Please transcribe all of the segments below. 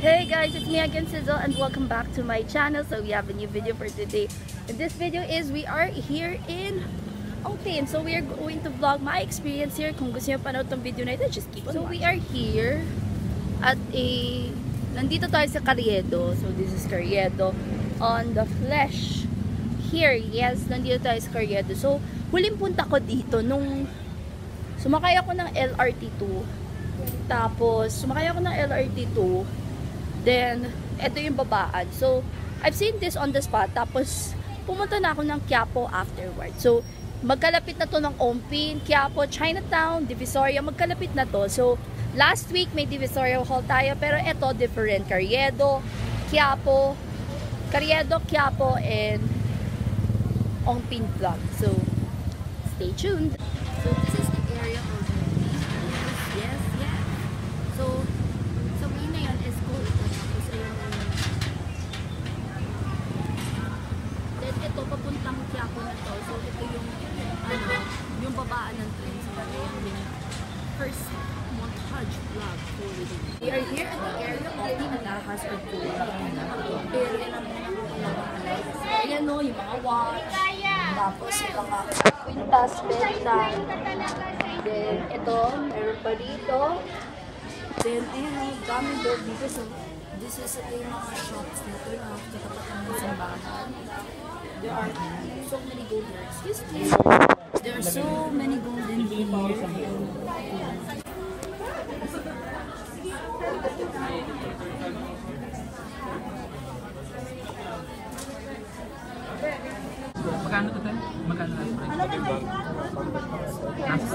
Hey guys, it's me again, Sizzle, and welcome back to my channel. So we have a new video for today. And this video is we are here in Ongpin. So we are going to vlog my experience here. Kung gusto niyo panood tong video na ito, just keep on watching. So we are here at nandito tayo sa Carriedo. So this is Carriedo on the Flesh. Here, yes, nandito tayo sa Carriedo. So huling punta ko dito nung sumakay ako ng LRT2. Tapos sumakay ako ng LRT2. Then, ito yung babaan. So, I've seen this on the spot. Tapos, pumunta na ako ng Quiapo afterward. So, magkalapit na to ng Ongpin, Quiapo, Chinatown, Divisoria. Magkalapit na to. So, last week may Divisoria haul tayo. Pero ito, different. Carriedo, Quiapo, and Ongpin vlog. So, stay tuned. So, this is the area of yes. So, way na yun is cool. Then ito, papuntang Quiapo na to. So ito yung babaan ng train. So ayan yung first montage vlog for you. We are here at the area of the Alahas or Kuya. Area ng ayan o, yung mga watch. Tapos yung mga quintas, benta. Then ito, meron pa dito. Then, ayan, daming gold dito. So, this is yung mga shops dito na katapat ng simbahan. There are so many gold here. Excuse me. There are so many gold in here. Magkano to tayo? Magkano na ito?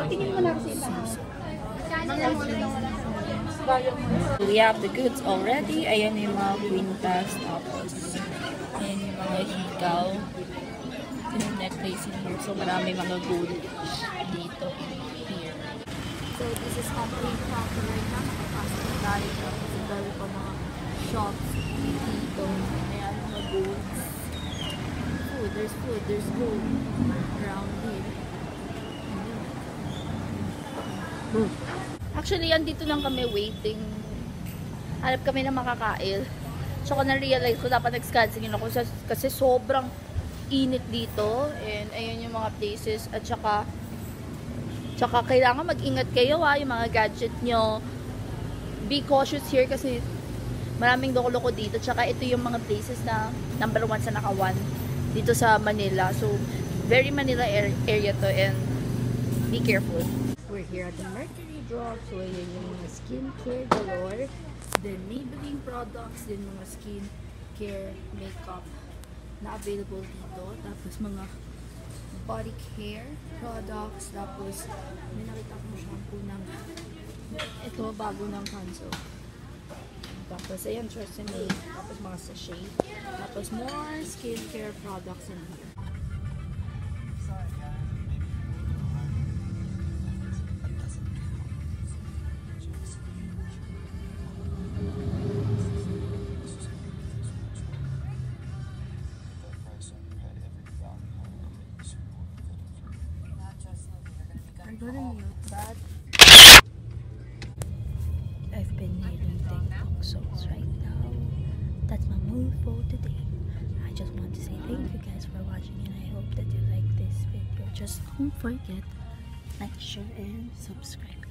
Tingin mo na kasi ito. We have the goods already. Ayan yung mga quintas. Tapos, ayan yung mga hikaw. Yung necklace in here. So, marami mga gold dito. Here. So, this is complete proper right now. Nakapasok na tayo. Tapos, ang dami pa mga shops dito. Ayan, mga goods. Food. There's gold around here. Actually, andito lang kami waiting. Hanap kami ng makakain. So, na-realize ko dapat nag-scansingin ako kasi sobrang init dito. And ayun yung mga places. At saka kailangan mag-ingat kayo yung mga gadget nyo. Be cautious here kasi maraming loko-loko dito. Tsaka ito yung mga places na number 1 sa naka-1 dito sa Manila. So, very Manila area to and be careful. We're here at the Mercury Drop. So, ayan yung mga skincare galore. Then, Maybelline products. Then, mga skincare makeup na available dito. Tapos, mga body care products. Tapos, may nakita akong shampoo ng ito, bago ng Hanso. Tapos, ayan, Tresemme. Tapos, mga sachet. Tapos, more skincare products in here. I'm gonna mute that. I've been reading TikTok songs right now. That's my mood for today. I just want to say thank you guys for watching and I hope that you like this video. Just don't forget, like, share, and subscribe.